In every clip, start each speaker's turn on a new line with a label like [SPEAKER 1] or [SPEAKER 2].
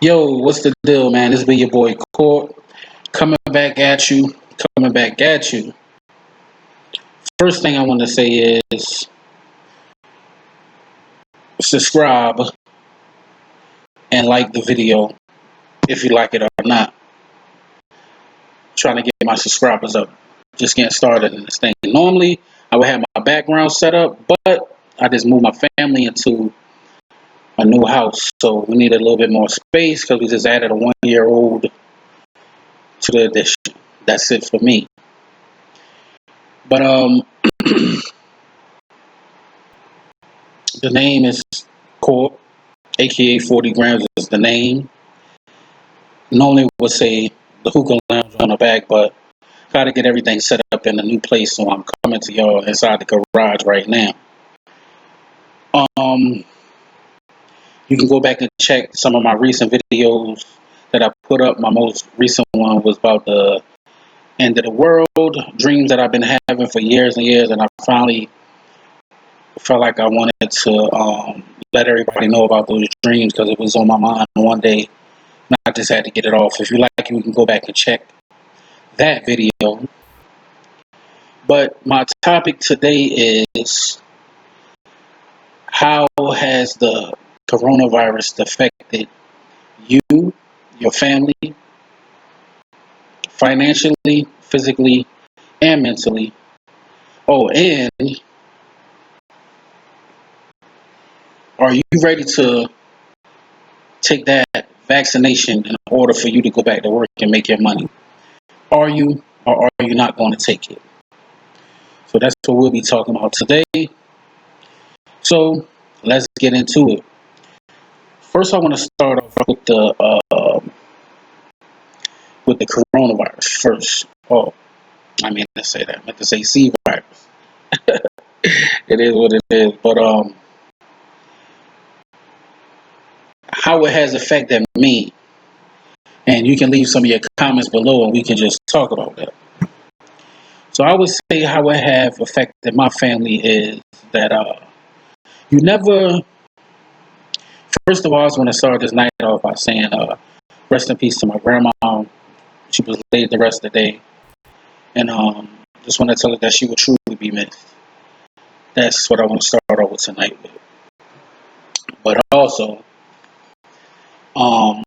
[SPEAKER 1] Yo, what's the deal, man? This be your boy Court coming back at you. Coming back at you. First thing I want to say is subscribe and like the video if you like it or not. Trying to get my subscribers up. Just getting started in this thing. Normally, I would have my background set up, but I just moved my family into a new house, so we need a little bit more space because we just added a 1 year old to the addition. That's it for me. But the name is Court, aka 40 grams is the name. Normally would say the hookah lounge on the back, but got to get everything set up in a new place, so I'm coming to y'all inside the garage right now. Um, you can go back and check some of my recent videos that I put up. My most recent one was about the end of the world, dreams that I've been having for years and years, and I finally felt like I wanted to let everybody know about those dreams because it was on my mind one day. And I just had to get it off. If you like it, you can go back and check that video. But my topic today is how has the coronavirus affected you, your family, financially, physically, and mentally? Oh, and are you ready to take that vaccination in order for you to go back to work and make your money? Are you or are you not going to take it? So that's what we'll be talking about today. So let's get into it. First, I want to start off with the coronavirus first. Oh, I mean to say that. I meant to say C virus. It is what it is. But how it has affected me, and you can leave some of your comments below, and we can just talk about that. So I would say how it have affected my family is that you never. First of all, I just want to start this night off by saying rest in peace to my grandma. She was laid the rest of the day, and just want to tell her that she will truly be missed. That's what I want to start off with tonight with. But also, um,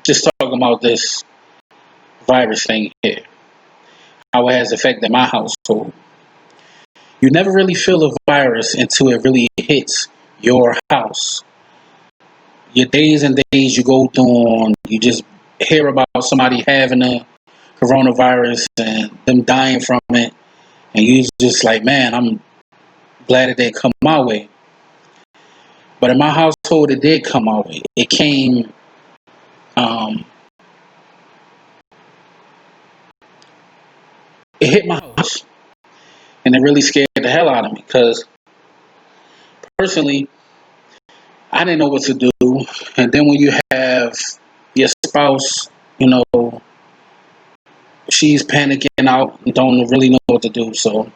[SPEAKER 1] just talking about this virus thing here, how it has affected my household. You never really feel a virus until it really hits your house. Your days and days you go through on, you just hear about somebody having a coronavirus and them dying from it, and you just like, man, I'm glad it didn't come my way. But in my household, it did come my way. It came, um, it hit my house, and it really scared the hell out of me because personally, I didn't know what to do. And then when you have your spouse, you know, she's panicking out and don't really know what to do. So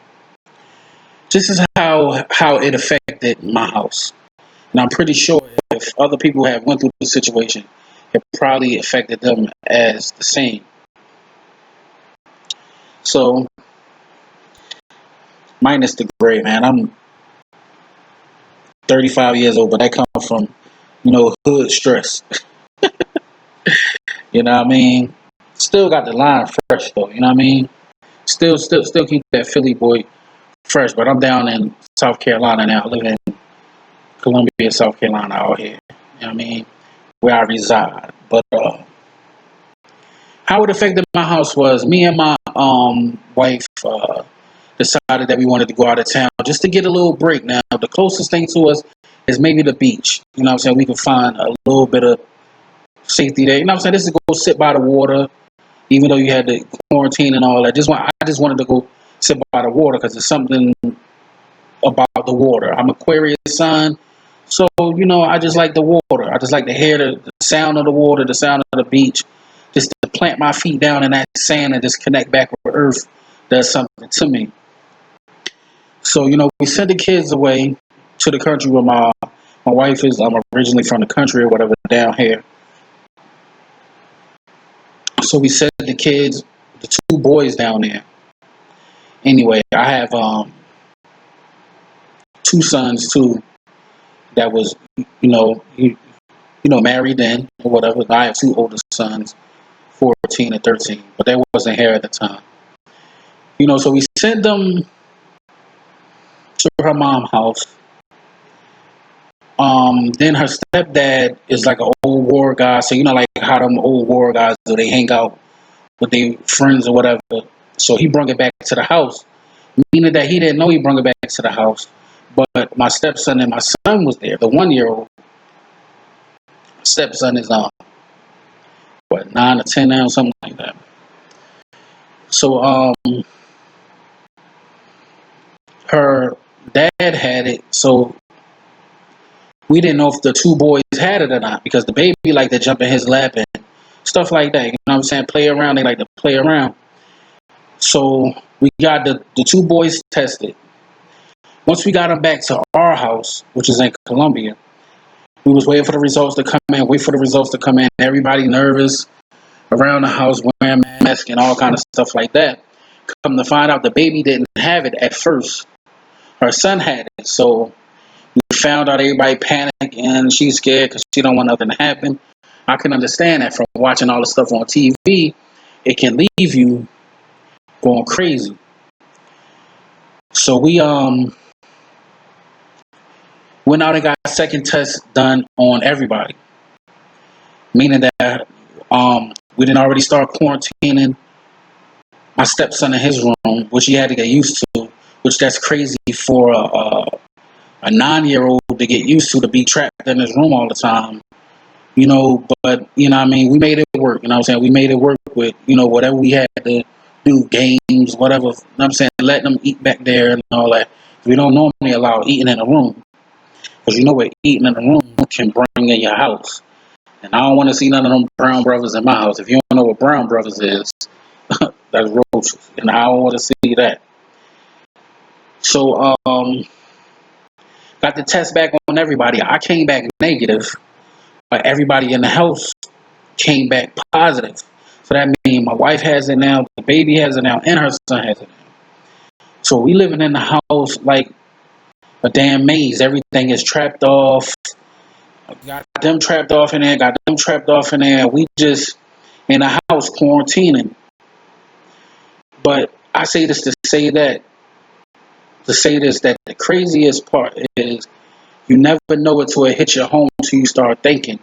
[SPEAKER 1] this is how it affected my house. And I'm pretty sure if other people have went through the situation, it probably affected them as the same. So minus the gray, man. I'm 35 years old, but I come from, hood stress. You know what I mean? Still got the line fresh though. You know what I mean? Still keep that Philly boy fresh. But I'm down in South Carolina now. I live in Columbia, South Carolina out here. You know what I mean? Where I reside. But how it affected my house was me and my wife decided that we wanted to go out of town just to get a little break. Now the closest thing to us is maybe the beach. You know what I'm saying? We can find a little bit of safety there. You know what I'm saying? This is go sit by the water, even though you had the quarantine and all that. I just wanted to go sit by the water because there's something about the water. I'm Aquarius sun, so I just like the water. I just like to hear the sound of the water, the sound of the beach. Just to plant my feet down in that sand and just connect back with Earth does something to me. So we sent the kids away to the country where my wife is. I'm originally from the country or whatever down here, So we sent the kids, the two boys down there. Anyway, I have two sons too that was, married then or whatever. I have two older sons, 14 and 13, but they wasn't here at the time. So we sent them to her mom's house. Then her stepdad is like an old war guy, so like how them old war guys do, they hang out with their friends or whatever. So he brought it back to the house, meaning that he didn't know he brought it back to the house. But my stepson and my son was there. The 1 year old stepson is 9 or 10 now, something like that. So her dad had it, so we didn't know if the two boys had it or not because the baby like to jump in his lap and stuff like that. You know what I'm saying? Play around. They like to play around. So we got the two boys tested. Once we got them back to our house, which is in Columbia, we was waiting for the results to come in. Wait for the results to come in. Everybody nervous around the house, wearing masks and all kind of stuff like that. Come to find out, the baby didn't have it at first. Her son had it. So we found out everybody panicked and she's scared because she don't want nothing to happen. I can understand that from watching all the stuff on TV. It can leave you going crazy. So we went out and got a second test done on everybody, meaning that we didn't already start quarantining my stepson in his room, which he had to get used to, which that's crazy for a 9-year-old to get used to be trapped in his room all the time. But what I mean, we made it work. What I'm saying, we made it work with whatever we had to do, games, whatever. I'm saying, letting them eat back there and all that. We don't normally allow eating in a room because what eating in a room can bring in your house. And I don't want to see none of them Brown Brothers in my house. If you don't know what Brown Brothers is, that's roaches, and I don't want to see that. So got the test back on everybody. I came back negative, but everybody in the house came back positive. So that means my wife has it now, the baby has it now, and her son has it now. So we living in the house like a damn maze. Everything is trapped off. Got them trapped off in there. Got them trapped off in there. We just in the house quarantining. But I say this to say that the craziest part is you never know it till it hits your home till you start thinking.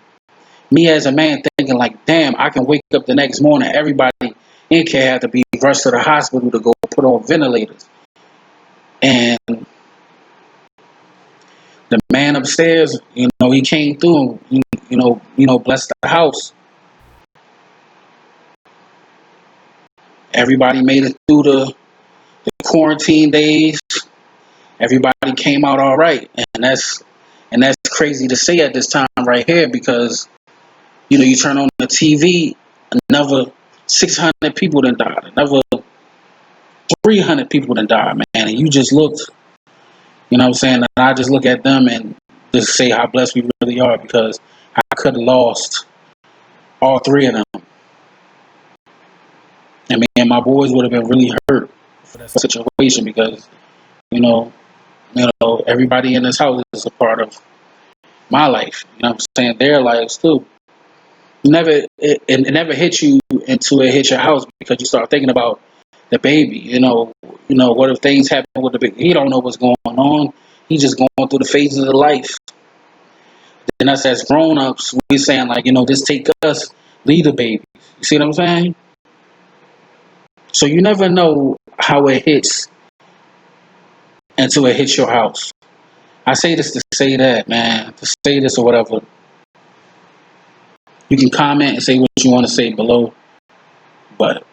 [SPEAKER 1] Me as a man thinking like, damn, I can wake up the next morning, everybody in care have to be rushed to the hospital to go put on ventilators. And the man upstairs, he came through, blessed the house. Everybody made it through the quarantine days. Everybody came out all right. And that's crazy to say at this time right here because you turn on the TV, another 600 people done died, another 300 people done died, man. And you just looked, what I'm saying? And I just look at them and just say how blessed we really are because I could have lost all three of them. And me and my boys would have been really hurt for that situation because, you know, everybody in this house is a part of my life. What I'm saying? Their lives too. It never hits you until it hits your house because you start thinking about the baby. What if things happen with the baby? He don't know what's going on. He's just going through the phases of life. And us as grown ups, we saying like, just take us, lead the baby. You see what I'm saying? So you never know how it hits until it hits your house. I say this to say that, man, to say this or whatever. You can comment and say what you want to say below, but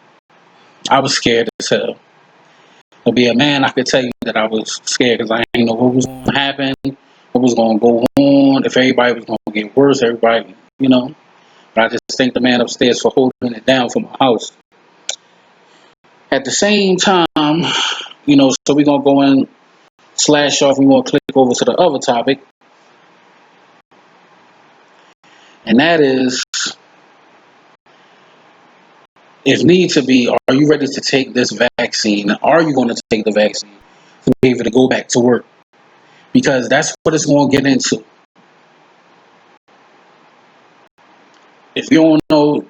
[SPEAKER 1] I was scared as hell. To be a man, I could tell you that I was scared because I didn't know what was going to happen, what was going to go on, if everybody was going to get worse, But I just thank the man upstairs for holding it down for my house. At the same time, so we're going to go in, slash off, we're going to click over to the other topic, and that is if need to be, are you ready to take this vaccine? Are you going to take the vaccine to be able to go back to work? Because that's what it's going to get into. If you don't know,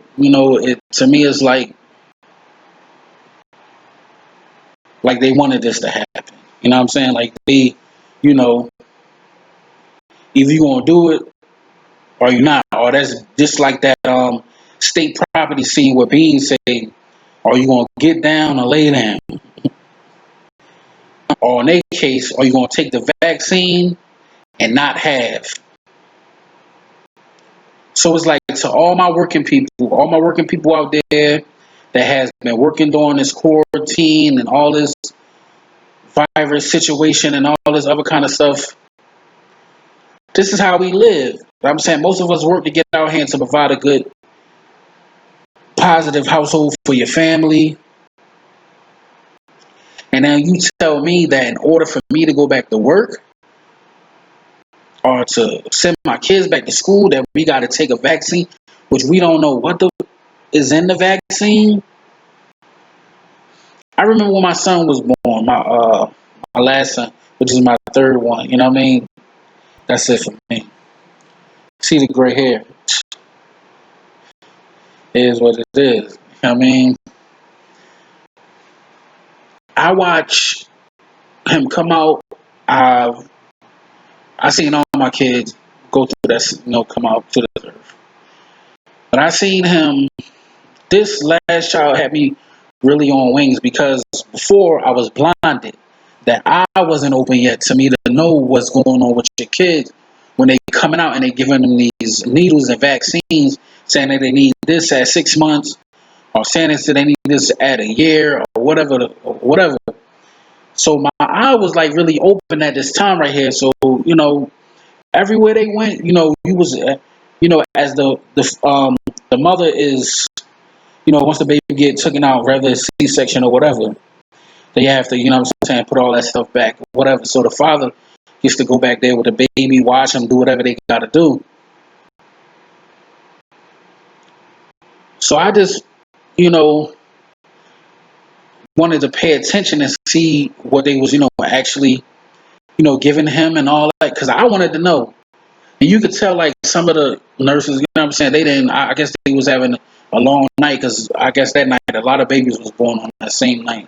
[SPEAKER 1] it to me is like they wanted this to happen. You know what I'm saying? Like you know, either you gonna do it or you not. Or that's just like that state property scene where Bean say, are you gonna get down or lay down? Or in their case, are you gonna take the vaccine and not have? So it's like to all my working people out there that has been working during this quarantine and all this virus situation and all this other kind of stuff. This is how we live. I'm saying most of us work to get our hands to provide a good, positive household for your family. And now you tell me that in order for me to go back to work or to send my kids back to school, that we got to take a vaccine, which we don't know what is in the vaccine. I remember when my son was born, my last son, which is my third one. You know what I mean? That's it for me. See the gray hair. It is what it is. You know what I mean? I watch him come out. I've I seen all my kids go through that, come out to the earth. But I seen him. This last child had me really on wings because before I was blinded, that I wasn't open yet to me to know what's going on with your kids when they coming out and they giving them these needles and vaccines, saying that they need this at 6 months, or saying that they need this at a year, or whatever, whatever. So my eye was like really open at this time right here. So everywhere they went, you was, as the mother is, once the baby get taken out, whether it's C-section or whatever, they have to, what I'm saying, put all that stuff back, whatever. So the father gets to go back there with the baby, watch him do whatever they got to do. So I just, you know, wanted to pay attention and see what they was, actually, giving him and all that, because I wanted to know. And you could tell, like, some of the nurses, they didn't, I guess they was having a long night, because I guess that night a lot of babies was born on that same night.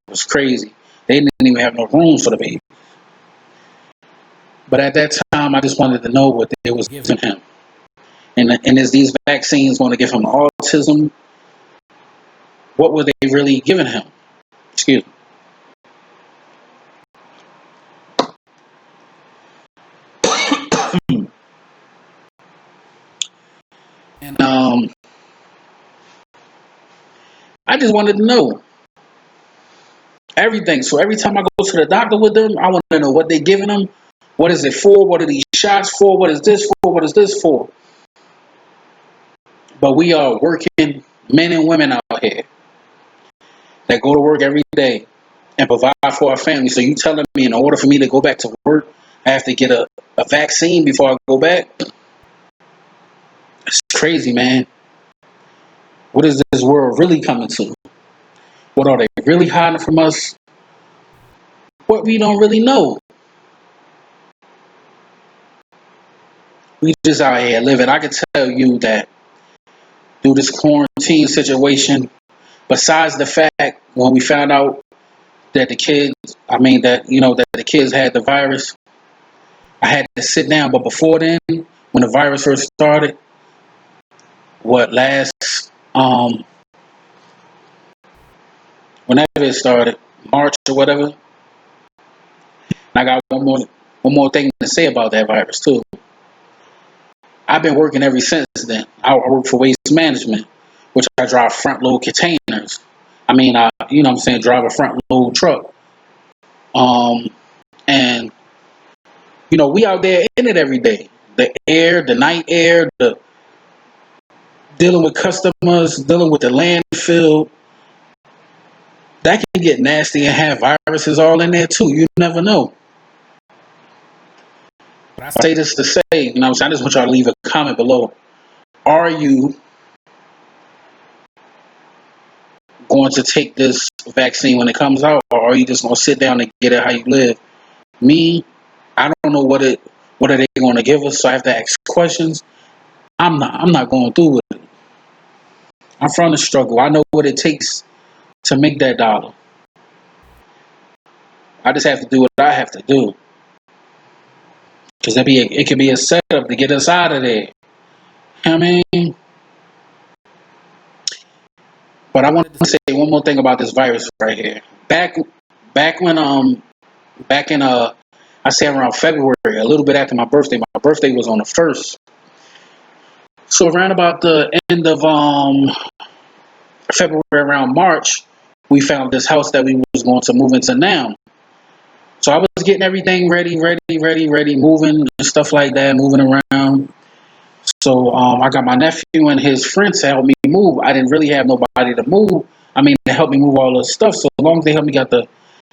[SPEAKER 1] It was crazy. They didn't even have no room for the baby. But at that time, I just wanted to know what they was giving him. And is these vaccines going to give him autism? What were they really giving him? Excuse me. And I just wanted to know everything. So every time I go to the doctor with them, I want to know what they giving them. What is it for? What are these shots for? What is this for? What is this for? But we are working men and women out here that go to work every day and provide for our family. So you telling me in order for me to go back to work, I have to get a vaccine before I go back? It's crazy, man. What is this world really coming to? What are they really hiding from us? What we don't really know. We just out here living. I can tell you that through this quarantine situation, besides the fact when we found out that that the kids had the virus, I had to sit down. But before then, when the virus first started, um whenever it started, March or whatever, and I got one more thing to say about that virus too. I've been working ever since then. I work for Waste Management, which I drive front load containers. Drive a front load truck. Um, and we out there in it every day. The air, the night air, the dealing with customers, dealing with the landfill. That can get nasty and have viruses all in there too. You never know. I say this to say, I just want y'all to leave a comment below. Are you going to take this vaccine when it comes out, or are you just going to sit down and get it how you live? Me, I don't know what are they going to give us, so I have to ask questions. I'm not going through with it. I'm from the struggle. I know what it takes to make that dollar. I just have to do what I have to do. Because it could be a setup to get us out of there. I mean, but I wanted to say one more thing about this virus right here. Back back when back in I say around February, a little bit after my birthday. My birthday was on the first. So around about the end of February, around March, we found this house that we was going to move into now. So I was getting everything ready, moving and stuff like that, moving around. So I got my nephew and his friends to help me move. I didn't really have nobody to move. I mean, to help me move all the stuff. So as long as they help me get the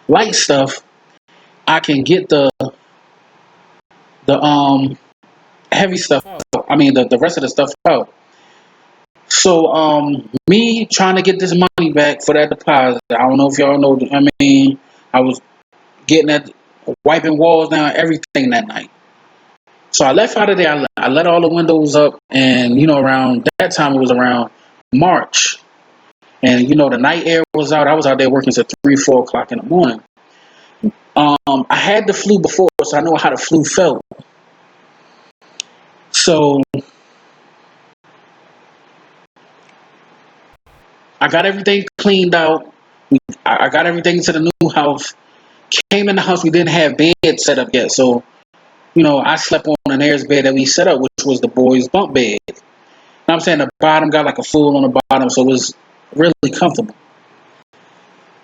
[SPEAKER 1] light stuff, I can get the heavy stuff out. I mean, the rest of the stuff out. So me trying to get this money back for that deposit. I don't know if y'all know. I mean, I was getting that, wiping walls down, everything that night. So I left out of there. I let all the windows up, and around that time it was around March, and the night air was out. I was out there working till 3, 4 o'clock in the morning. I had the flu before, so I know how the flu felt. So I got everything cleaned out. I got everything to the new house. Came in the house, we didn't have bed set up yet, so I slept on an airs bed that we set up, which was the boys' bunk bed. I'm saying the bottom got like a full on the bottom, so it was really comfortable.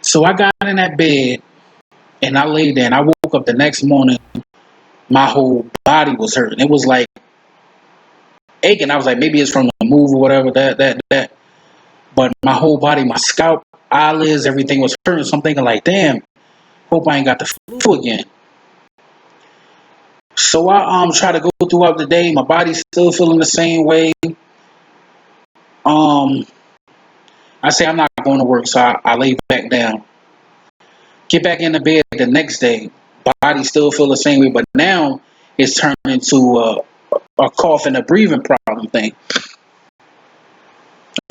[SPEAKER 1] So I got in that bed and I laid there and I woke up the next morning. My whole body was hurting. It was like aching. I was like, maybe it's from the move or whatever, that. But my whole body, my scalp, eyelids, everything was hurting. So I'm thinking like, damn, hope I ain't got the flu again. So I try to go throughout the day. My body's still feeling the same way. Um, I say I'm not going to work, so I lay back down. Get back in the bed the next day. Body still feel the same way, but now it's turned into a cough and a breathing problem thing.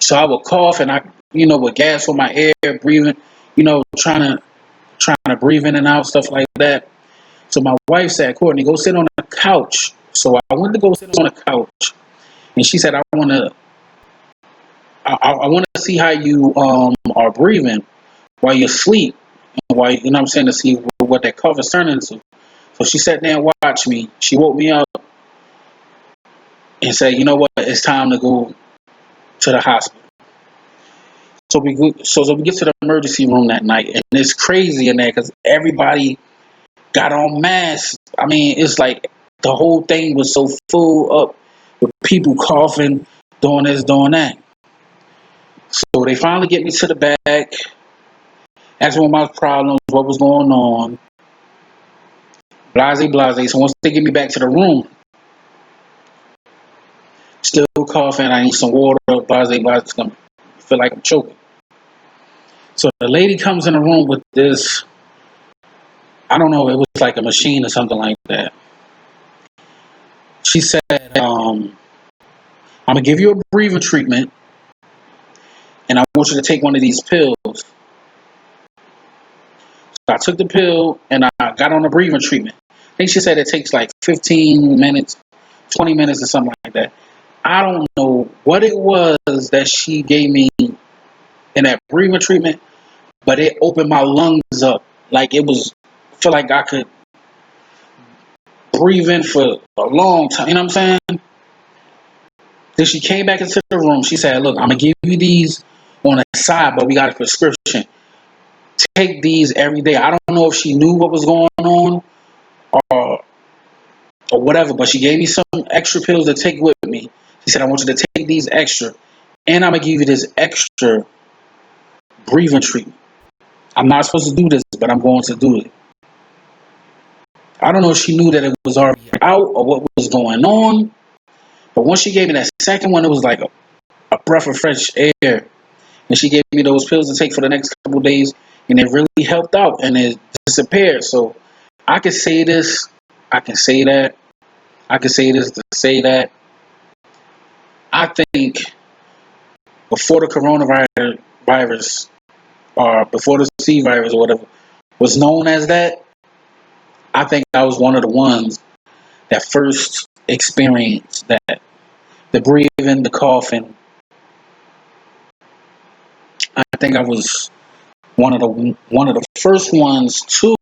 [SPEAKER 1] So I would cough and with gas for my air, breathing, trying to breathe in and out, stuff like that. So my wife said, Courtney, go sit on the couch. So I went to go sit on the couch, and she said, I want to see how you are breathing while you're asleep, and while what I'm saying, to see what that cough is turning into. So she sat there and watched me. She woke me up and said, you know what, it's time to go to the hospital. So we get to the emergency room that night, and it's crazy in there because everybody got on masks. I mean, it's like the whole thing was so full up with people coughing, doing this, doing that. So they finally get me to the back, asked me my problems, what was going on, blase, blase. So once they get me back to the room, still coughing, I need some water, blase, blase. I feel like I'm choking. So the lady comes in the room with this, I don't know, it was like a machine or something like that. She said, I'm gonna give you a breathing treatment, and I want you to take one of these pills. So I took the pill and I got on the breathing treatment. I think she said it takes like 15 minutes, 20 minutes or something like that. I don't know what it was that she gave me in that breathing treatment, but it opened my lungs up. Like it was, I feel like I could breathe in for a long time. You know what I'm saying? Then she came back into the room. She said, look, I'm going to give you these on the side, but we got a prescription. Take these every day. I don't know if she knew what was going on or whatever, but she gave me some extra pills to take with me. She said, I want you to take these extra, and I'm going to give you this extra breathing treatment. I'm not supposed to do this, but I'm going to do it. I don't know if she knew that it was already out or what was going on, but once she gave me that second one, it was like a breath of fresh air. And she gave me those pills to take for the next couple of days, and it really helped out, and it disappeared. So I can say this, I can say that, I can say this to say that. I think before the coronavirus virus, or before the C virus or whatever was known as that, I think I was one of the ones that first experienced that. The breathing, the coughing. I think I was one of the first ones to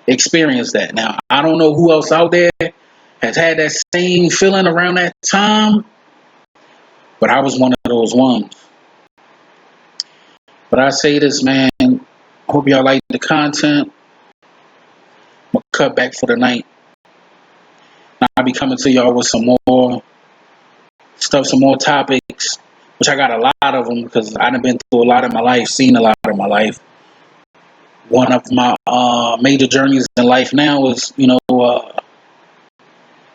[SPEAKER 1] experience that. Now I don't know who else out there has had that same feeling around that time, but I was one of those ones. But I say this, man. Hope y'all like the content. I'm gonna cut back for the night. I'll be coming to y'all with some more stuff, some more topics, which I got a lot of them because I've been through a lot in my life, seen a lot in my life. One of my major journeys in life now is,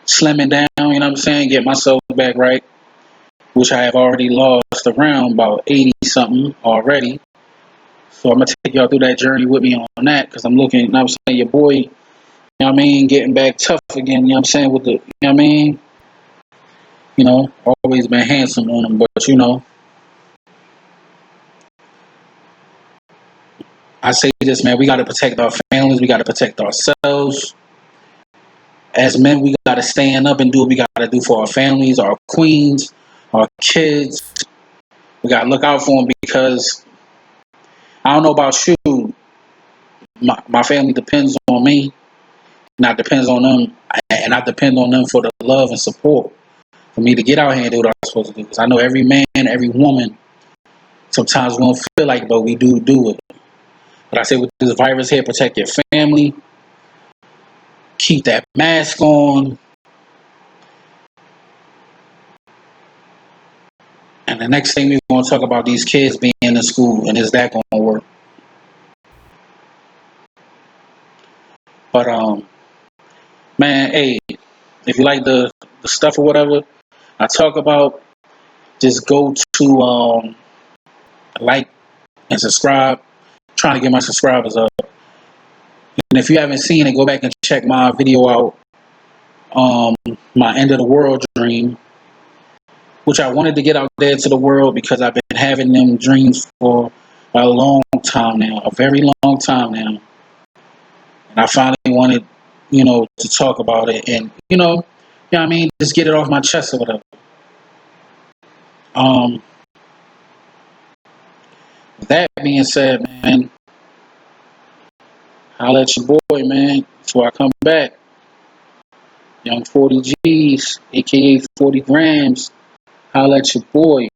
[SPEAKER 1] slimming down, you know what I'm saying, get myself back right, which I have already lost around about 80 something already. So I'm going to take y'all through that journey with me on that because I'm looking, you know what I'm saying, your boy, you know what I mean, getting back tough again, you know what I'm saying, with the, you know what I mean, always been handsome on him, but I say this, man, we got to protect our families, we got to protect ourselves. As men, we got to stand up and do what we got to do for our families, our queens, our kids. We got to look out for them because I don't know about you. My family depends on me, and I depends on them, and I depend on them for the love and support for me to get out here and do what I'm supposed to do. Because I know every man, every woman, sometimes we don't feel like, but we do it. But I say with this virus here, protect your family, keep that mask on, and the next thing we're going to talk about these kids being in school, and is that going to work? But man, hey, if you like the stuff or whatever I talk about, just go to like and subscribe. I'm trying to get my subscribers up. And if you haven't seen it, go back and check my video out. My end of the world dream, which I wanted to get out there to the world because I've been having them dreams for a long time now, a very long time now. And I finally wanted, to talk about it and, what I mean, just get it off my chest or whatever. Um, that being said, man, I'll let your boy, man, before I come back. Young 40 G's, aka 40 grams. Holla at your boy.